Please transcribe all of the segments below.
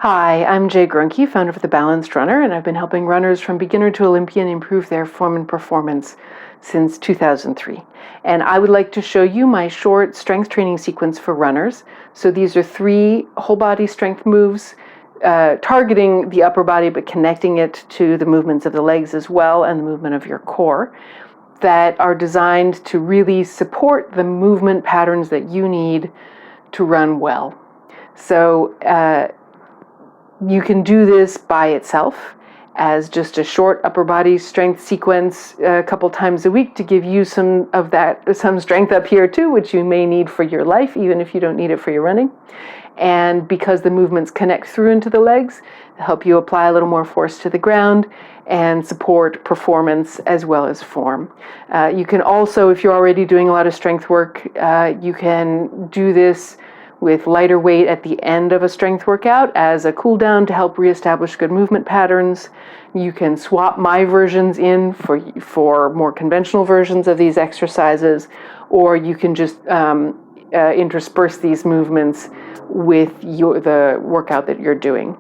Hi, I'm Jay Gruenke, founder of The Balanced Runner, and I've been helping runners from beginner to Olympian improve their form and performance since 2003. And I would like to show you my short strength training sequence for runners. So these are 3 whole body strength moves, targeting the upper body but connecting it to the movements of the legs as well and the movement of your core, that are designed to really support the movement patterns that you need to run well. So you can do this by itself as just a short upper body strength sequence a couple times a week to give you some strength up here too, which you may need for your life, even if you don't need it for your running. And because the movements connect through into the legs, help you apply a little more force to the ground and support performance as well as form. You can also, if you're already doing a lot of strength work, you can do this with lighter weight at the end of a strength workout as a cool down to help reestablish good movement patterns. You can swap my versions in for more conventional versions of these exercises, or you can just intersperse these movements with the workout that you're doing.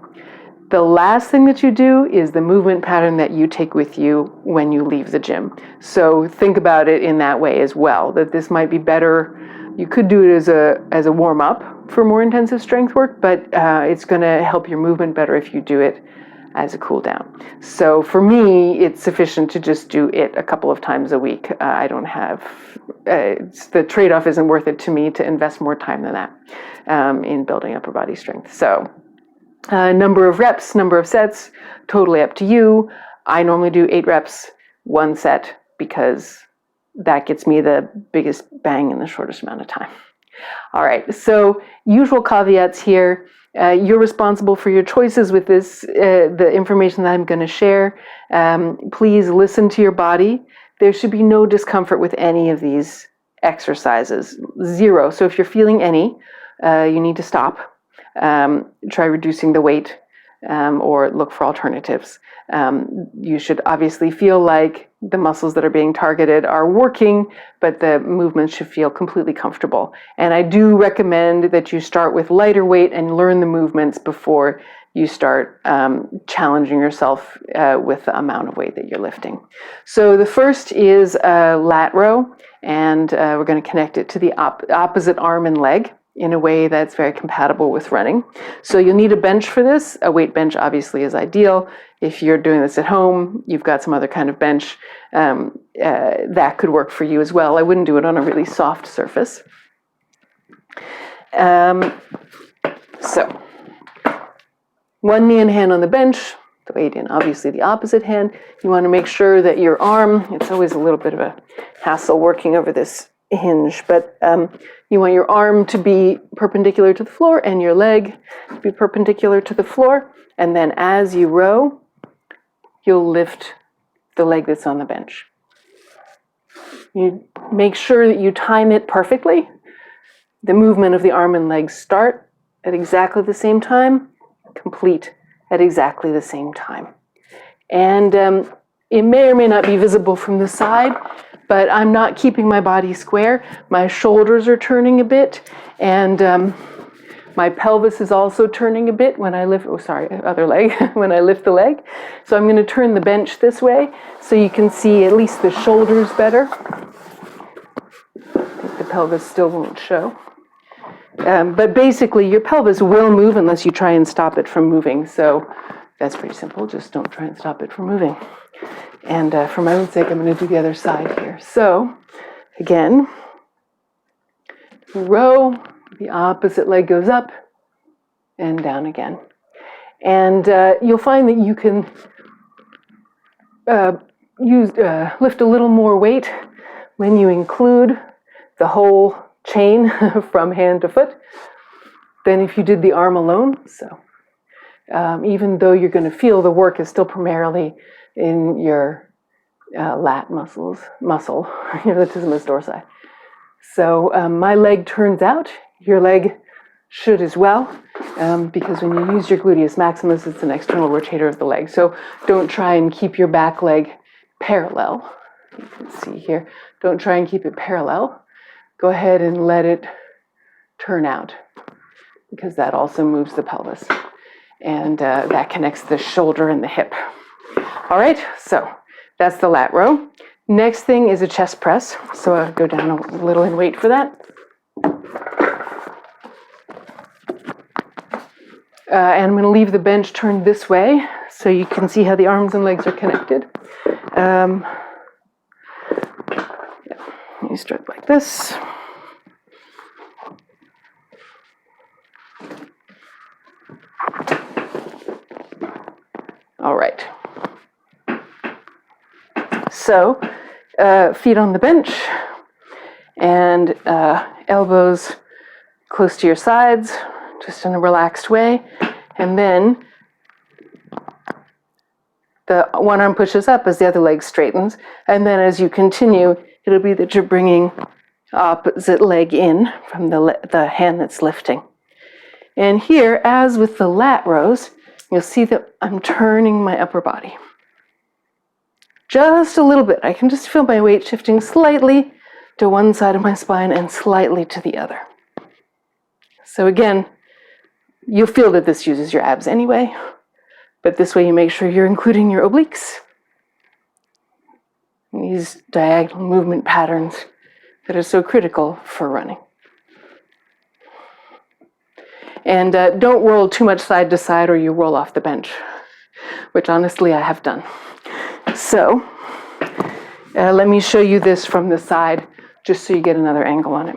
The last thing that you do is the movement pattern that you take with you when you leave the gym. So think about it in that way as well, that this might be better. You could do it as a warm-up for more intensive strength work, but it's going to help your movement better if you do it as a cool down. So for me, it's sufficient to just do it a couple of times a week. I don't have, the trade-off isn't worth it to me to invest more time than that in building upper body strength. So number of reps, number of sets, totally up to you. I normally do 8 reps, 1 set, because that gets me the biggest bang in the shortest amount of time. All right, so usual caveats here. You're responsible for your choices with this, the information that I'm going to share. Please listen to your body. There should be no discomfort with any of these exercises, 0. So if you're feeling any, you need to stop. Try reducing the weight or look for alternatives. You should obviously feel like the muscles that are being targeted are working, but the movements should feel completely comfortable. And I do recommend that you start with lighter weight and learn the movements before you start challenging yourself with the amount of weight that you're lifting. So the first is a lat row, and we're going to connect it to the opposite arm and leg in a way that's very compatible with running. So you'll need a bench for this. A weight bench obviously is ideal. If you're doing this at home, you've got some other kind of bench, that could work for you as well. I wouldn't do it on a really soft surface. So one knee and hand on the bench, the weight in obviously the opposite hand. You want to make sure that your arm, it's always a little bit of a hassle working over this hinge, but you want your arm to be perpendicular to the floor and your leg to be perpendicular to the floor. And then as you row, you'll lift the leg that's on the bench. You make sure that you time it perfectly. The movement of the arm and legs start at exactly the same time, complete at exactly the same time. And it may or may not be visible from the side, but I'm not keeping my body square. My shoulders are turning a bit, and my pelvis is also turning a bit when I lift, other leg, when I lift the leg. So I'm going to turn the bench this way so you can see at least the shoulders better. I think the pelvis still won't show. But basically, your pelvis will move unless you try and stop it from moving. So that's pretty simple. Just don't try and stop it from moving. And for my own sake, I'm going to do the other side here. So again, row, the opposite leg goes up and down again. And you'll find that you can lift a little more weight when you include the whole chain from hand to foot than if you did the arm alone. So even though you're going to feel the work is still primarily in your lat muscle, your latissimus dorsi. So my leg turns out, your leg should as well, because when you use your gluteus maximus, it's an external rotator of the leg. So don't try and keep your back leg parallel. You can see here, don't try and keep it parallel. Go ahead and let it turn out, because that also moves the pelvis. and that connects the shoulder and the hip. All right, so that's the lat row. Next thing is a chest press. So I'll go down a little and wait for that. And I'm going to leave the bench turned this way so you can see how the arms and legs are connected. You start like this. All right. So, feet on the bench and elbows close to your sides, just in a relaxed way. And then the one arm pushes up as the other leg straightens. And then as you continue, it'll be that you're bringing opposite leg in from the hand that's lifting. And here, as with the lat rows, you'll see that I'm turning my upper body. Just a little bit. I can just feel my weight shifting slightly to one side of my spine and slightly to the other. So again, you'll feel that this uses your abs anyway, but this way you make sure you're including your obliques. These diagonal movement patterns that are so critical for running. And don't roll too much side to side or you roll off the bench, which honestly I have done. So let me show you this from the side just so you get another angle on it.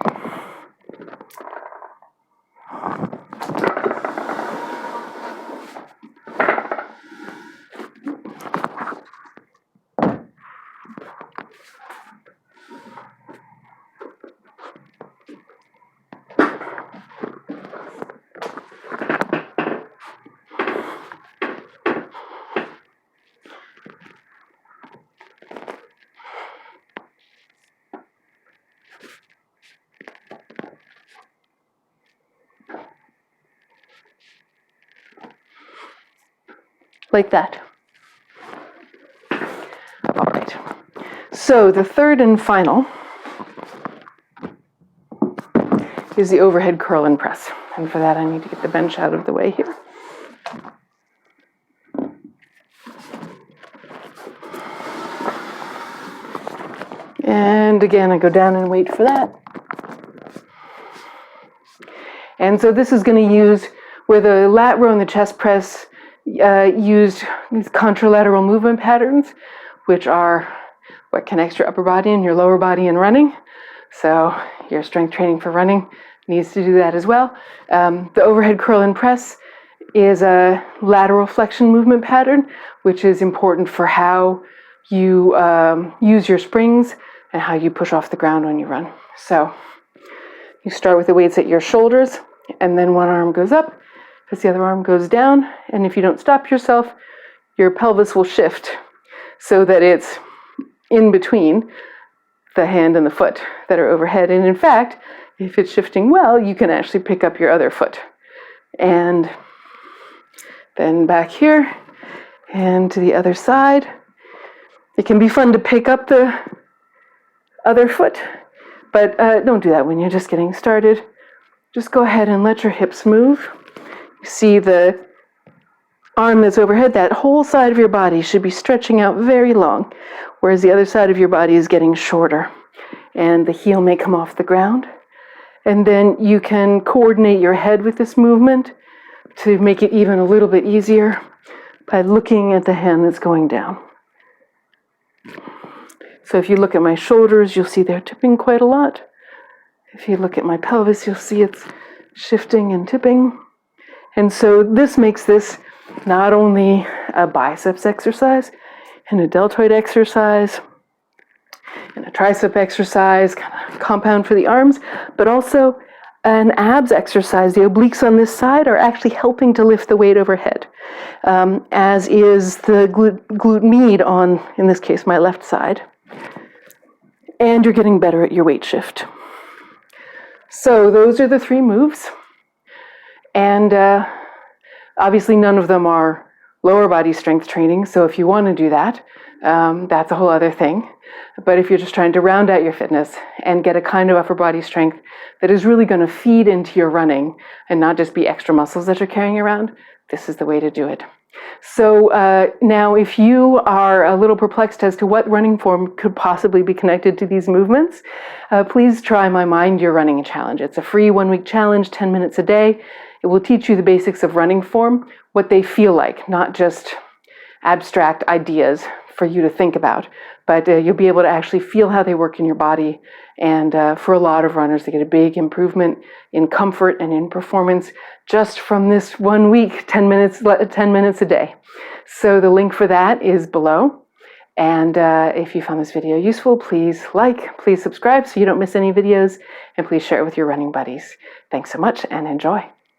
Like that. All right. So the third and final is the overhead curl and press. And for that, I need to get the bench out of the way here. And again, I go down and wait for that. And so this is going to use where the lat row and the chest press used these contralateral movement patterns, which are what connects your upper body and your lower body in running. So your strength training for running needs to do that as well. The overhead curl and press is a lateral flexion movement pattern, which is important for how you use your springs and how you push off the ground when you run. So you start with the weights at your shoulders, and then one arm goes up as the other arm goes down. And if you don't stop yourself, your pelvis will shift so that it's in between the hand and the foot that are overhead. And in fact, if it's shifting well, you can actually pick up your other foot. And then back here and to the other side. It can be fun to pick up the other foot, but don't do that when you're just getting started. Just go ahead and let your hips move. You see the arm that's overhead, that whole side of your body should be stretching out very long, whereas the other side of your body is getting shorter. And the heel may come off the ground. And then you can coordinate your head with this movement to make it even a little bit easier by looking at the hand that's going down. So if you look at my shoulders, you'll see they're tipping quite a lot. If you look at my pelvis, you'll see it's shifting and tipping. And so this makes this not only a biceps exercise and a deltoid exercise and a tricep exercise, kind of compound for the arms, but also an abs exercise. The obliques on this side are actually helping to lift the weight overhead, as is the glute med on, in this case, my left side. And you're getting better at your weight shift. So those are the three moves. And obviously none of them are lower body strength training. So if you want to do that, that's a whole other thing. But if you're just trying to round out your fitness and get a kind of upper body strength that is really going to feed into your running and not just be extra muscles that you're carrying around, this is the way to do it. So now if you are a little perplexed as to what running form could possibly be connected to these movements, please try my Mind Your Running Challenge. It's a free 1-week challenge, 10 minutes a day. It will teach you the basics of running form, what they feel like, not just abstract ideas for you to think about, but you'll be able to actually feel how they work in your body. And for a lot of runners, they get a big improvement in comfort and in performance just from this 1 week, 10 minutes a day. So the link for that is below. And if you found this video useful, please like, please subscribe so you don't miss any videos, and please share it with your running buddies. Thanks so much and enjoy.